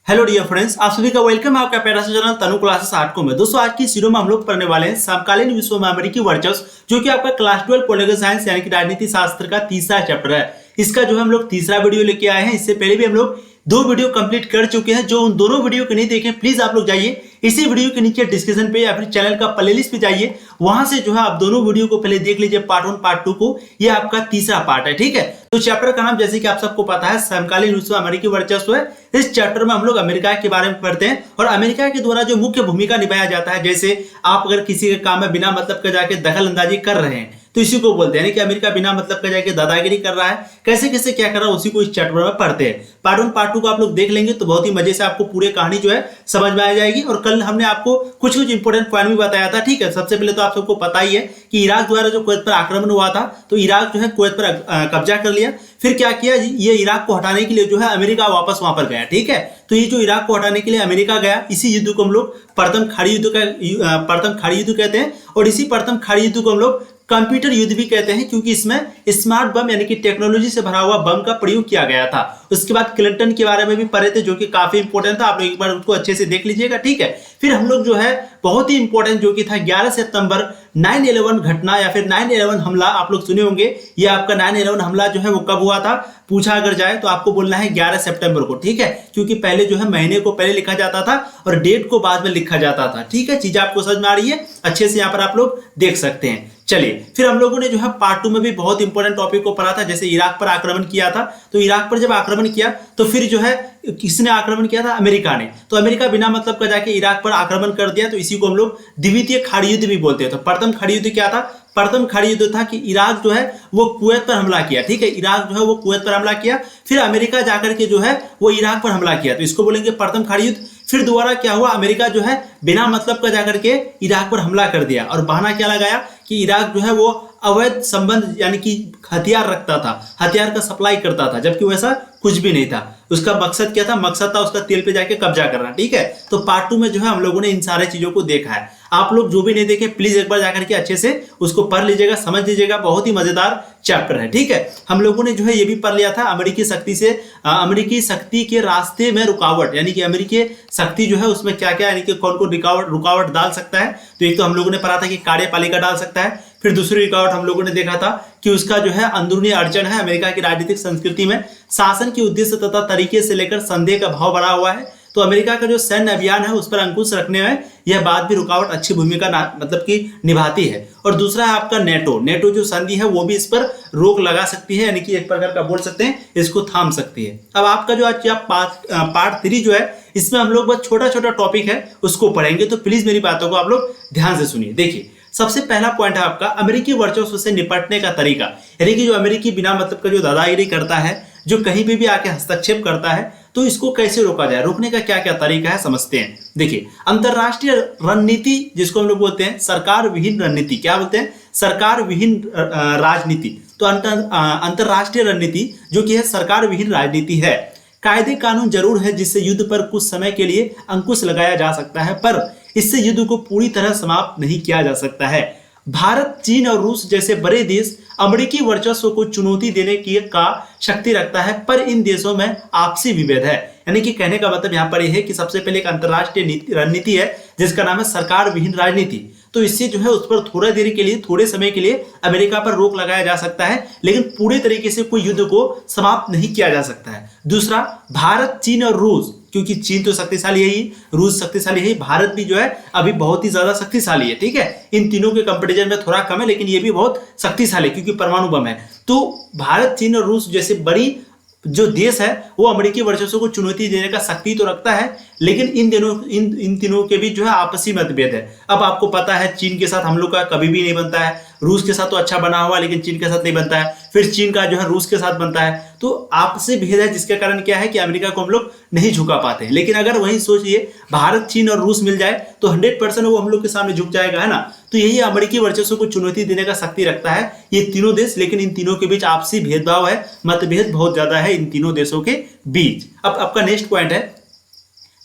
Hello dear friends, आप सभी का वेलकम है आपका प्यारा सा चैनल तनु क्लासेस 8 को में। दोस्तों, आज की इस वीडियो में हम लोग पढ़ने वाले हैं समकालीन विश्व में अमेरिकी वर्चस्व, जो कि आपका क्लास 12 पॉलिटिकल साइंस यानी कि राजनीति शास्त्र का तीसरा चैप्टर है। इसका जो है हम लोग तीसरा वीडियो लेके आए हैं। इससे पहले भी हम लोग 2 वीडियो कंप्लीट कर चुके हैं। जो उन दोनों वीडियो को नहीं देखे, प्लीज आप लोग जाइए इसी वीडियो के नीचे डिस्क्रिप्शन पे या फिर चैनल का प्लेलिस्ट पे जाइए, वहां से जो है आप दोनों वीडियो को पहले देख लीजिए, पार्ट 1 पार्ट 2 को। ये आपका तीसरा पार्ट है, ठीक है। तो चैप्टर का नाम जैसे कि आप सबको पता है समकालीन विश्व अमेरिकी वर्चस्व है। इस चैप्टर में हम लोग अमेरिका के बारे में पढ़ते हैं और अमेरिका के द्वारा जो मुख्य भूमिका निभाया जाता है, जैसे आप अगर किसी के काम में बिना मतलब के जाके दखल अंदाजी कर रहे हैं तो इसी को बोलते हैं कि अमेरिका बिना मतलब के जाके दादागिरी कर रहा है, कैसे कैसे क्या कर रहा है, उसी को इस चैप्टर में पढ़ते हैं। पार्ट 1 पार्ट 2 को आप लोग देख लेंगे तो बहुत ही मजे से आपको पूरी कहानी जो है समझ में आ जाएगी। और कल हमने आपको कुछ कुछ इंपोर्टेंट पॉइंट भी बताया था, ठीक है। सबसे पहले तो आप सबको पता ही है कि इराक द्वारा जो कुवैत पर आक्रमण हुआ था, तो इराक जो है कुवैत पर कब्जा कर लिया। फिर क्या किया, ये इराक को हटाने के लिए जो है अमेरिका वापस वहां पर गया, ठीक है। तो ये जो इराक को हटाने के लिए अमेरिका गया, इसी युद्ध को हम लोग प्रथम खाड़ी युद्ध कहते हैं। और इसी प्रथम खाड़ी युद्ध को हम लोग कंप्यूटर युद्ध भी कहते हैं, क्योंकि इसमें स्मार्ट बम यानी कि टेक्नोलॉजी से भरा हुआ बम का प्रयोग किया गया था। उसके बाद क्लिंटन के बारे में भी पढ़े थे, जो कि काफी इंपॉर्टेंट था। आप लोग एक बार उसको अच्छे से देख लीजिएगा, ठीक है। फिर हम लोग जो है बहुत ही इंपॉर्टेंट जो कि था 11 सितंबर 9/11 घटना या फिर 9/11 हमला, आप लोग सुने होंगे। ये आपका 9/11 हमला जो है वो कब हुआ था, पूछा अगर जाए तो आपको बोलना है 11 सितंबर को, ठीक है। क्योंकि पहले जो है महीने को पहले लिखा जाता था और डेट को बाद में लिखा जाता था, ठीक है। चीज आपको समझ में आ रही है, अच्छे से यहाँ पर आप लोग देख सकते हैं। चलिए, फिर हम लोगों ने जो है पार्ट 2 में भी बहुत इंपॉर्टेंट टॉपिक को पढ़ा था, जैसे इराक पर आक्रमण किया था। तो इराक पर जब आक्रमण किया तो फिर जो है किसने आक्रमण किया था, अमेरिका ने। तो अमेरिका बिना मतलब का जाके इराक पर आक्रमण कर दिया, तो इसी को हम लोग द्वितीय खाड़ी युद्ध भी बोलते हैं। तो प्रथम खाड़ी युद्ध क्या था, प्रथम खाड़ी युद्ध था कि इराक जो है वो कुवैत पर हमला किया, ठीक है। इराक जो है वो कुवैत पर हमला किया, फिर अमेरिका जाकर के जो है वो इराक पर हमला किया, तो इसको बोलेंगे प्रथम खाड़ी युद्ध। फिर दोबारा क्या हुआ, अमेरिका जो है बिना मतलब का जाकर के इराक पर हमला कर दिया और बहाना क्या लगाया कि इराक जो है वो अवैध संबंध यानी कि हथियार रखता था, हथियार का सप्लाई करता था, जबकि वैसा कुछ भी नहीं था। उसका मकसद क्या था, मकसद था उसका तेल पे जाके कब्जा करना, ठीक है। तो पार्ट 2 में जो है हम लोगों ने इन सारे चीजों को देखा है। आप लोग जो भी नहीं देखे, प्लीज एक बार जाकर के अच्छे से उसको पढ़ लीजिएगा, समझ लीजिएगा। बहुत ही मजेदार चैप्टर है, ठीक है। हम लोगों ने जो है ये भी पढ़ लिया था अमेरिकी शक्ति के रास्ते में रुकावट, यानी कि अमेरिकी शक्ति जो है उसमें क्या क्या यानी कि कौन कौन रुकावट डाल सकता है। तो एक तो हम लोगों ने पढ़ा था कि कार्यपालिका डाल सकता है। फिर दूसरी रुकावट हम लोगों ने देखा था कि उसका जो है अंदरूनी अड़चन है, अमेरिका की राजनीतिक संस्कृति में शासन के उद्देश्य तथा तरीके से लेकर संदेह का भाव बढ़ा हुआ है। तो अमेरिका का जो सैन्य अभियान है उस पर अंकुश रखने में यह बात भी रुकावट अच्छी भूमिका मतलब कि निभाती है। और दूसरा है आपका नेटो जो संधि है वो भी इस पर रोक लगा सकती है, यानी कि एक प्रकार का बोल सकते हैं इसको थाम सकती है। अब आपका जो आज पार्ट 3 जो है इसमें हम लोग बस छोटा छोटा टॉपिक है उसको पढ़ेंगे, तो प्लीज मेरी बातों को आप लोग ध्यान से सुनिए। देखिए, सबसे पहला पॉइंट है आपका अमेरिकी वर्चस्व से निपटने का तरीका, यानी कि जो अमेरिकी बिना मतलब का जो दादागिरी करता है, जो कहीं भी आके हस्तक्षेप करता है, तो इसको कैसे रोका जाए, रोकने का क्या क्या तरीका है समझते हैं। देखिए, अंतरराष्ट्रीय रणनीति जिसको हम लोग बोलते हैं सरकार विहीन रणनीति, क्या बोलते हैं, सरकार विहीन राजनीति। तो अंतरराष्ट्रीय रणनीति जो कि है सरकार विहीन राजनीति है। कायदे कानून जरूर है जिससे युद्ध पर कुछ समय के लिए अंकुश लगाया जा सकता है, पर इससे युद्ध को पूरी तरह समाप्त नहीं किया जा सकता है। भारत, चीन और रूस जैसे बड़े देश अमेरिकी वर्चस्व को चुनौती देने की का शक्ति रखता है, पर इन देशों में आपसी विभेद है। यानी कि कहने का मतलब यहाँ पर यह है कि सबसे पहले एक अंतरराष्ट्रीय रणनीति है जिसका नाम है सरकार विहीन राजनीति। तो इससे जो है उस पर थोड़ा देर के लिए, थोड़े समय के लिए अमेरिका पर रोक लगाया जा सकता है, लेकिन पूरे तरीके से कोई युद्ध को समाप्त नहीं किया जा सकता है। दूसरा, भारत, चीन और रूस, क्योंकि चीन तो शक्तिशाली है ही, रूस शक्तिशाली है, भारत भी जो है अभी बहुत ही ज्यादा शक्तिशाली है, ठीक है। इन तीनों के कंपैरिजन में थोड़ा कम है, लेकिन ये भी बहुत शक्तिशाली है क्योंकि परमाणु बम है। तो भारत, चीन और रूस जैसे बड़ी जो देश है वो अमेरिकी वर्चस्व को चुनौती देने का शक्ति तो रखता है, लेकिन इन तीनों के बीच जो है आपसी मतभेद है। अब आपको पता है चीन के साथ हम लोग का कभी भी नहीं बनता है, रूस के साथ तो अच्छा बना हुआ लेकिन चीन के साथ नहीं बनता है, फिर चीन का जो है रूस के साथ बनता है। तो आपसी भेद है जिसके कारण क्या है कि अमेरिका को हम लोग नहीं झुका पाते हैं। लेकिन अगर वही सोचिए भारत, चीन और रूस मिल जाए तो 100% वो हम लोग के सामने झुक जाएगा, है ना। तो यही अमेरिकी वर्चस्व को चुनौती देने का शक्ति रखता है ये तीनों देश, लेकिन इन तीनों के बीच आपसी भेदभाव है, मतभेद बहुत ज्यादा है इन तीनों देशों के बीच। अब आपका नेक्स्ट पॉइंट है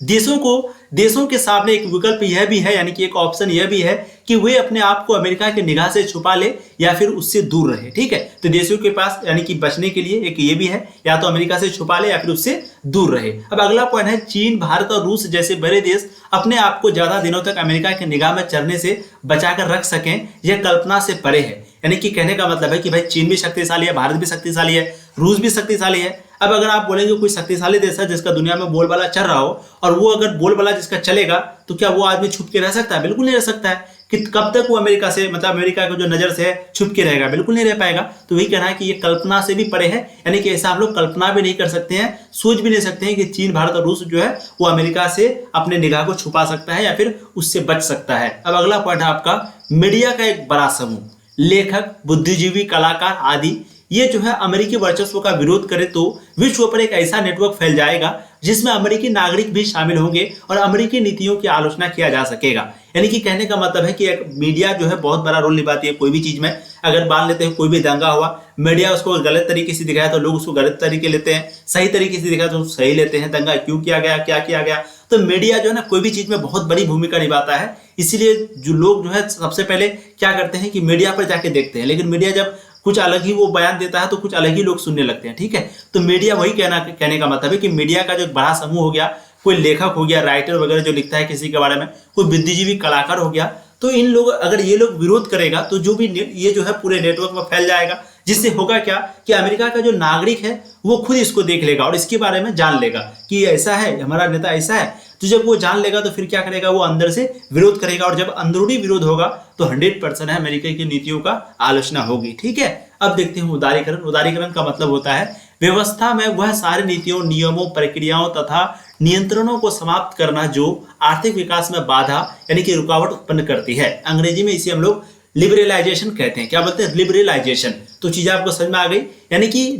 देशों के सामने एक विकल्प यह भी है, यानी कि एक ऑप्शन यह भी है कि वे अपने आप को अमेरिका की निगाह से छुपा ले या फिर उससे दूर रहे। ठीक है, तो देशों के पास यानी कि बचने के लिए एक ये भी है, या तो अमेरिका से छुपा ले या फिर उससे दूर रहे। अब अगला पॉइंट है, चीन, भारत और रूस जैसे बड़े देश अपने आप को ज्यादा दिनों तक अमेरिका की निगाह में चढ़ने से बचाकर रख सकें, यह कल्पना से परे है। यानी कि कहने का मतलब है कि भाई चीन भी शक्तिशाली है, भारत भी शक्तिशाली है, रूस भी शक्तिशाली है। अब अगर आप बोलेंगे कोई शक्तिशाली देश है जिसका दुनिया में बोलबाला चल रहा हो, और वो अगर बोलबाला जिसका चलेगा, तो क्या वो आदमी छुप के रह सकता है? बिल्कुल नहीं रह सकता है। कि कब तक वो अमेरिका से, मतलब अमेरिका को जो नजर से है, छुप के रहेगा? बिल्कुल नहीं रह पाएगा। तो वही कहना है कि ये कल्पना से भी परे है, यानी कि ऐसा हम लोग कल्पना भी नहीं कर सकते हैं, सोच भी नहीं सकते हैं कि चीन, भारत और रूस जो है वो अमेरिका से अपने निगाह को छुपा सकता है या फिर उससे बच सकता है। अब अगला पॉइंट है आपका, मीडिया का एक बड़ा समूह, लेखक, बुद्धिजीवी, कलाकार आदि, ये जो है अमेरिकी वर्चस्व का विरोध करे तो विश्व पर एक ऐसा नेटवर्क फैल जाएगा जिसमें अमेरिकी नागरिक भी शामिल होंगे और अमेरिकी नीतियों की आलोचना किया जा सकेगा। यानी कि कहने का मतलब है कि एक मीडिया जो है बहुत बड़ा रोल निभाती है कोई भी चीज में। अगर मान लेते हैं कोई भी दंगा हुआ, मीडिया उसको गलत तरीके से दिखाया तो लोग उसको गलत तरीके लेते हैं, सही तरीके से दिखाया तो सही लेते हैं। दंगा क्यों किया गया, क्या किया गया, तो मीडिया जो है ना कोई भी चीज में बहुत बड़ी भूमिका निभाता है। इसीलिए जो लोग जो है सबसे पहले क्या करते हैं कि मीडिया पर जाके देखते हैं, लेकिन मीडिया जब कुछ अलग ही वो बयान देता है तो कुछ अलग ही लोग सुनने लगते हैं। ठीक है, तो मीडिया वही कहने का मतलब है कि मीडिया का जो बड़ा समूह हो गया, कोई लेखक हो गया, राइटर वगैरह जो लिखता है किसी के बारे में, कोई बुद्धिजीवी, कलाकार हो गया, तो इन लोग अगर ये लोग विरोध करेगा तो जो भी ये जो है पूरे नेटवर्क में फैल जाएगा, जिससे होगा क्या कि अमेरिका का जो नागरिक है वो खुद इसको देख लेगा और इसके बारे में जान लेगा कि ऐसा है, हमारा नेता ऐसा है। तो जब वो जान लेगा तो फिर क्या करेगा, वो अंदर से विरोध करेगा, और जब अंदरूनी विरोध होगा तो 100% है अमेरिका की नीतियों का आलोचना होगी। ठीक है, अब देखते हैं उदारीकरण। उदारीकरण का मतलब होता है व्यवस्था में वह सारी नीतियों, नियमों, प्रक्रियाओं तथा नियंत्रणों को समाप्त करना जो आर्थिक विकास में बाधा यानी कि रुकावट उत्पन्न करती है। अंग्रेजी में इसे हम लोग लिबरलाइजेशन कहते हैं। क्या बोलते हैं? लिबरलाइजेशन। तो चीजें आपको समझ में आ गई, यानी कि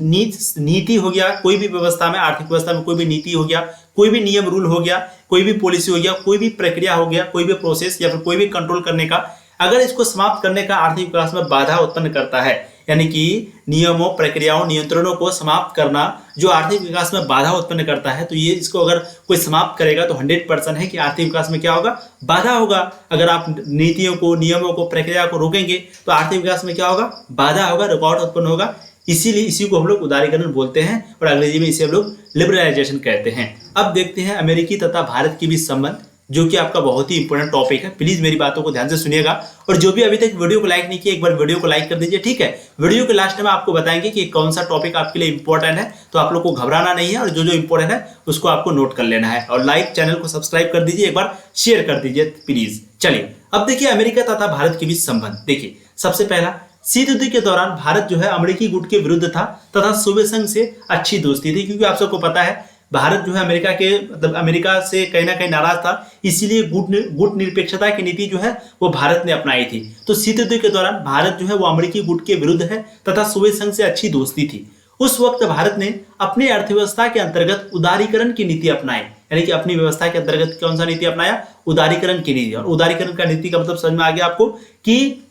नीति हो गया, कोई भी व्यवस्था में, आर्थिक व्यवस्था में कोई भी नीति हो गया, कोई भी नियम रूल हो गया, कोई भी पॉलिसी हो गया, कोई भी प्रक्रिया हो गया, कोई भी प्रोसेस या फिर कोई भी कंट्रोल करने का, अगर इसको समाप्त करने का आर्थिक विकास में बाधा उत्पन्न करता है, यानी कि नियमों, प्रक्रियाओं, नियंत्रणों को समाप्त करना जो आर्थिक विकास में बाधा उत्पन्न करता है, तो ये इसको अगर कोई समाप्त करेगा तो 100% है कि आर्थिक विकास में क्या होगा, बाधा होगा। अगर आप नीतियों को, नियमों को, प्रक्रिया को रोकेंगे तो आर्थिक विकास में क्या होगा, बाधा होगा, रुकावट उत्पन्न होगा। इसीलिए इसी को हम लोग उदारीकरण बोलते हैं और अंग्रेजी में इसे हम लोग लिबरलाइजेशन कहते हैं। अब देखते हैं अमेरिकी तथा भारत के बीच संबंध, जो कि आपका बहुत ही इंपॉर्टेंट टॉपिक है। प्लीज मेरी बातों को ध्यान से सुनिएगा, और जो भी अभी तक वीडियो को लाइक नहीं किया, एक बार वीडियो को लाइक कर दीजिए। ठीक है, वीडियो के लास्ट में आपको बताएंगे कि कौन सा टॉपिक आपके लिए इंपॉर्टेंट है, तो आप लोग को घबराना नहीं है और जो जो इंपॉर्टेंट है उसको आपको नोट कर लेना है। और लाइक, चैनल को सब्सक्राइब कर दीजिए, एक बार शेयर कर दीजिए प्लीज। चलिए अब देखिए अमेरिका तथा भारत के बीच संबंध। देखिए सबसे पहला, शीत युद्ध के दौरान भारत जो है अमेरिकी गुट के विरुद्ध था तथा सोवियत संघ से अच्छी दोस्ती थी, क्योंकि आप सबको पता है भारत जो है अमेरिका के, मतलब अमेरिका से कहीं ना कहीं नाराज था, इसीलिए गुट निरपेक्षता की नीति जो है वो भारत ने अपनाई थी। तो शीत युद्ध के दौरान भारत जो है वो अमेरिकी गुट के विरुद्ध है तथा सोवियत संघ से अच्छी दोस्ती थी। उस वक्त भारत ने अपने अर्थव्यवस्था के अंतर्गत उदारीकरण की नीति अपनाई, यानी कि अपनी व्यवस्था के अंतर्गत कौन सा नीति अपनाया, उदारीकरण की नीति। और उदारीकरण का नीति का मतलब समझ में आ गया आपको कि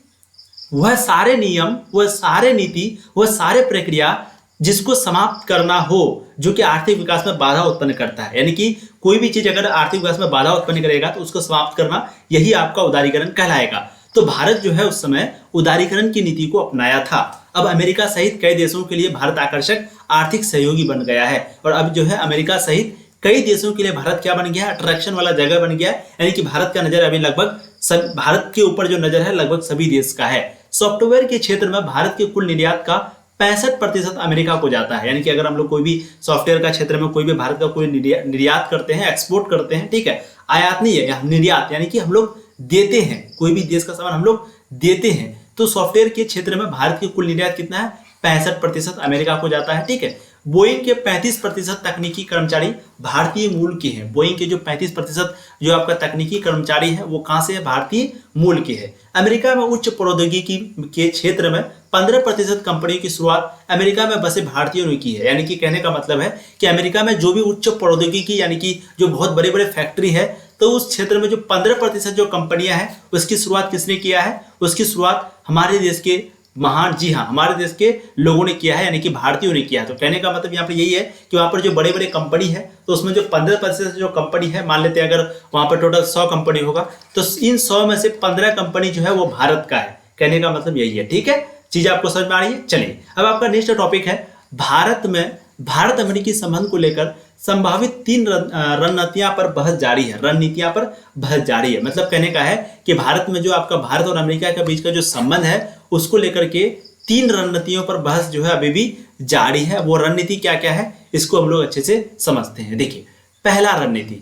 वह सारे नियम, वह सारे नीति, वह सारे प्रक्रिया जिसको समाप्त करना हो जो कि आर्थिक विकास में बाधा उत्पन्न करता है। यानी कि कोई भी चीज अगर आर्थिक विकास में बाधा उत्पन्न करेगा तो उसको समाप्त करना, यही आपका उदारीकरण कहलाएगा। तो भारत जो है उस समय उदारीकरण की नीति को अपनाया था। अब अमेरिका सहित कई देशों के लिए भारत आकर्षक आर्थिक सहयोगी बन गया है, और अब जो है अमेरिका सहित कई देशों के लिए भारत क्या बन गया है, अट्रैक्शन वाला जगह बन गया है। यानी कि भारत का नजर अभी लगभग सब, भारत के ऊपर जो नजर है लगभग सभी देश का है। सॉफ्टवेयर के क्षेत्र में भारत के कुल निर्यात का 65% अमेरिका को जाता है। यानी कि अगर हम लोग कोई भी सॉफ्टवेयर का क्षेत्र में कोई भी भारत का कोई निर्यात करते हैं, एक्सपोर्ट करते हैं, ठीक है, आयात नहीं है, निर्यात, यानी कि हम लोग देते हैं, कोई भी देश का सामान हम लोग देते हैं। तो सॉफ्टवेयर के क्षेत्र में भारत की कुल निर्यात कितना है, 65% अमेरिका को जाता है। ठीक है, बोइंग के 35% तकनीकी कर्मचारी भारतीय मूल के हैं। बोइंग के जो 35% जो आपका तकनीकी कर्मचारी है वो कहां से है, भारतीय मूल के है। अमेरिका में उच्च प्रौद्योगिकी के क्षेत्र में 15% कंपनियों की शुरुआत अमेरिका में बसे भारतीयों ने की है। यानी कि कहने का मतलब है कि अमेरिका में जो भी उच्च प्रौद्योगिकी यानी कि जो बहुत बड़े बड़े फैक्ट्री है, तो उस क्षेत्र में जो 15% जो कंपनियां हैं उसकी शुरुआत किसने किया है, उसकी शुरुआत हमारे देश के महान, जी हाँ, हमारे देश के लोगों ने किया है, यानी कि भारतीयों ने किया है। तो कहने का मतलब यहाँ पर यही है कि वहाँ पर जो बड़े बड़े कंपनी है तो उसमें जो 15% जो कंपनी है, मान लेते हैं अगर वहाँ पर टोटल 100 कंपनी होगा तो इन 100 में से 15 कंपनी जो है वो भारत का है। कहने का मतलब यही है। ठीक है, चीज आपको समझ में आ रही है। चलिए अब आपका नेक्स्ट टॉपिक है भारत में भारत अमेरिकी संबंध को लेकर संभावित 3 रणनीतियां पर बहस जारी है। रणनीतियां पर बहस जारी है मतलब कहने का है कि भारत में जो आपका भारत और अमेरिका के बीच का जो संबंध है उसको लेकर के 3 रणनीतियों पर बहस जो है अभी भी जारी है। वो रणनीति क्या क्या है इसको हम लोग अच्छे से समझते हैं। देखिए, पहला रणनीति,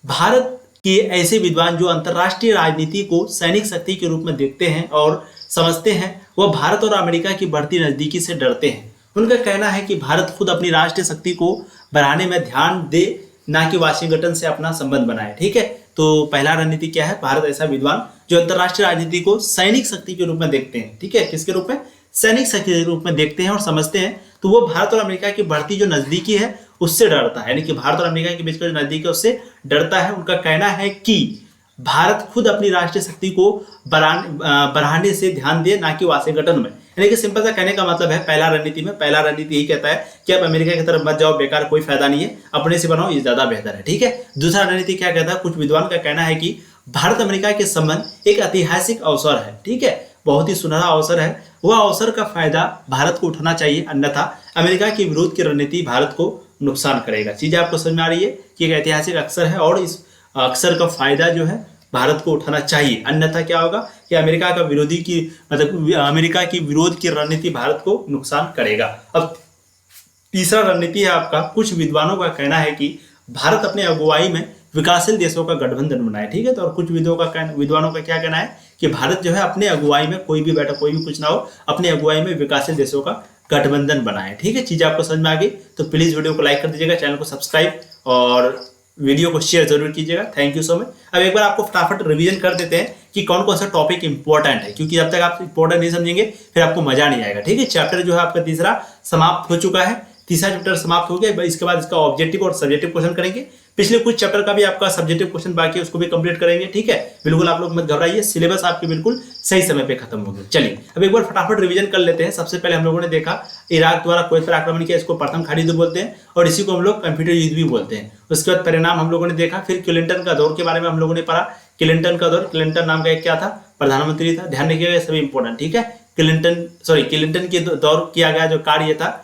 भारत के ऐसे विद्वान जो अंतरराष्ट्रीय राजनीति को सैनिक शक्ति के रूप में देखते हैं और समझते हैं, वह भारत और अमेरिका की बढ़ती नजदीकी से डरते हैं। उनका कहना है कि भारत खुद अपनी राष्ट्रीय शक्ति को बढ़ाने में ध्यान दे, ना कि वाशिंगटन से अपना संबंध बनाए। ठीक है, तो पहला रणनीति क्या है, भारत ऐसा विद्वान जो अंतरराष्ट्रीय राजनीति को सैनिक शक्ति के रूप में देखते हैं। ठीक है, किसके रूप में, सैनिक शक्ति के रूप में देखते हैं और समझते हैं। तो वो भारत और अमेरिका की बढ़ती जो नजदीकी है उससे डरता है, यानी कि भारत और अमेरिका के बीच का जो नजदीकी है उससे डरता है। उनका कहना है कि भारत खुद अपनी राष्ट्रीय शक्ति को बढ़ाने से ध्यान दे, ना कि वाशिंगटन में। यानी कि सिंपल सा कहने का मतलब है, पहला रणनीति यही कहता है कि आप अमेरिका की तरफ मत जाओ, बेकार, कोई फायदा नहीं है, अपने से बनाओ, ये ज्यादा बेहतर है। ठीक है, दूसरा रणनीति क्या कहता है, कुछ विद्वान का कहना है कि भारत अमेरिका के संबंध एक ऐतिहासिक अवसर है। ठीक है, बहुत ही सुनहरा अवसर है, वह अवसर का फायदा भारत को उठाना चाहिए, अन्यथा अमेरिका के विरोध की रणनीति भारत को नुकसान करेगा। चीजें आपको समझ में आ रही है कि एक ऐतिहासिक अवसर है और इस अवसर का फायदा जो है भारत को उठाना चाहिए, अन्यथा क्या होगा कि अमेरिका का विरोधी की मतलब अमेरिका की विरोध की रणनीति भारत को नुकसान करेगा। अब तीसरा रणनीति है आपका, कुछ विद्वानों का कहना है कि भारत अपने अगुवाई में विकासशील देशों का गठबंधन बनाए। ठीक है, तो और कुछ विद्वानों का क्या कहना है कि भारत जो है अपने अगुवाई में, कोई भी बैठा कोई भी कुछ ना हो, अपने अगुवाई में विकासशील देशों का गठबंधन बनाए। ठीक है, चीजें आपको समझ में आ गई तो प्लीज वीडियो को लाइक कर दीजिएगा, चैनल को सब्सक्राइब और वीडियो को शेयर जरूर कीजिएगा। Thank you so much. अब एक बार आपको फटाफट रिवीजन कर देते हैं कि कौन कौन सा टॉपिक इंपॉर्टेंट है, क्योंकि जब तक आप इंपॉर्टेंट नहीं समझेंगे फिर आपको मजा नहीं आएगा। ठीक है, चैप्टर जो है आपका तीसरा समाप्त हो चुका है, तीसरा चैप्टर समाप्त हो गया। इसके बाद इसका ऑब्जेक्टिव और सब्जेक्टिव क्वेश्चन करेंगे। पिछले कुछ चैप्टर का भी आपका सब्जेक्टिव क्वेश्चन बाकी है, उसको भी कंप्लीट करेंगे। ठीक है, बिल्कुल आप लोग मत घबराइए, सिलेबस आपके बिल्कुल सही समय पे खत्म होगी। चलिए अब एक बार फटाफट रिवीजन कर लेते हैं। सबसे पहले हम लोगों ने देखा इराक द्वारा कुवैत पर आक्रमण किया, इसको प्रथम खाड़ी युद्ध बोलते हैं और इसी को हम लोग कंप्यूटर युद्ध भी बोलते हैं। उसके बाद परिणाम हम लोगों ने देखा, फिर क्लिंटन का दौर के बारे में हम लोगों ने पढ़ा। क्लिंटन का दौर, क्लिंटन नाम का एक क्या था, प्रधानमंत्री था, ध्यान रखिएगा सभी इंपॉर्टेंट। ठीक है, क्लिंटन के दौर किया गया जो कार्य था,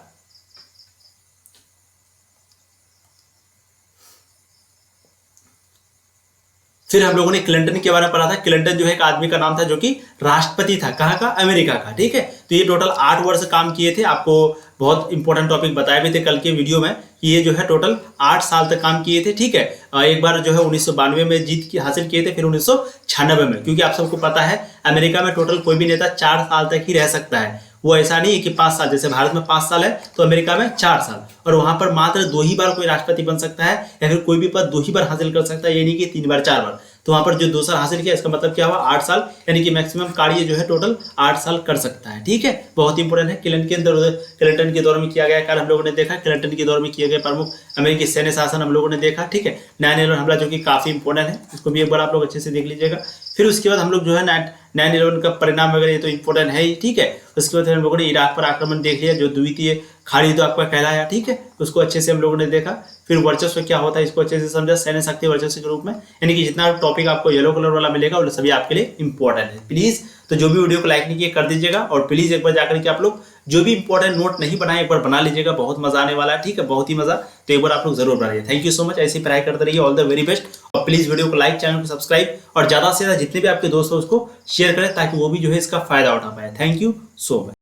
फिर हम लोगों ने क्लिंटन के बारे में पढ़ा था। क्लिंटन जो है एक आदमी का नाम था जो कि राष्ट्रपति था, कहाँ का, अमेरिका का। ठीक है, तो ये टोटल 8 वर्ष काम किए थे। आपको बहुत इंपॉर्टेंट टॉपिक बताए भी थे कल के वीडियो में कि ये जो है टोटल 8 साल तक काम किए थे। ठीक है, एक बार जो है 1992 में जीत हासिल किए थे, फिर 1996 में, क्योंकि आप सबको पता है अमेरिका में टोटल कोई भी नेता 4 साल तक ही रह सकता है। वो ऐसा नहीं है कि 5 साल, जैसे भारत में 5 साल है तो अमेरिका में 4 साल, और वहां पर मात्र 2 ही बार कोई राष्ट्रपति बन सकता है या फिर कोई भी पद 2 ही बार हासिल कर सकता है, ये नहीं कि 3 बार 4 बार। तो वहां पर जो 2 साल हासिल किया, इसका मतलब क्या हुआ, 8 साल, यानी कि मैक्सिमम कार्य जो है टोटल 8 साल कर सकता है। ठीक है, बहुत इंपॉर्टेंट है। क्लिंटन के दौर में किया गया कार्य हम लोगों ने देखा, क्लिंटन के दौर में किए गए प्रमुख अमेरिकी सैन्य शासन हम लोगों ने देखा। ठीक है, 9/11 हमला जो कि काफी इंपॉर्टेंट है, इसको भी एक बार आप लोग अच्छे से देख लीजिएगा। फिर उसके बाद हम लोग जो है 9/11 का परिणाम वगैरह ये तो इंपॉर्टेंट है ही। ठीक है, उसके बाद हम लोगों ने इराक पर आक्रमण देख लिया जो द्वितीय खाड़ी युद्ध आपका कहलाया। ठीक है, उसको अच्छे से हम लोगों ने देखा। फिर वर्चस्व क्या होता है इसको अच्छे से समझा, सैन्य शक्ति वर्चस्व के रूप में, यानी कि जितना टॉपिक आपको येलो कलर वाला मिलेगा वो सभी आपके लिए इंपॉर्टेंट है। प्लीज तो जो भी वीडियो को लाइक नहीं किया कर दीजिएगा, और प्लीज एक बार जाकर के आप लोग जो भी इंपॉर्टेंट नोट नहीं बनाए एक बार बना लीजिएगा, बहुत मजा आने वाला है। ठीक है, बहुत ही मजा, तो एक बार आप लोग जरूर बनाइए। थैंक यू सो मच, ऐसी पढ़ाई करते रहिए, ऑल द वेरी बेस्ट। और प्लीज वीडियो को लाइक, चैनल को सब्सक्राइब और ज्यादा से ज्यादा जितने भी आपके दोस्त हो उसको शेयर करें ताकि वो भी जो है इसका फायदा उठा पाए। Thank you so much.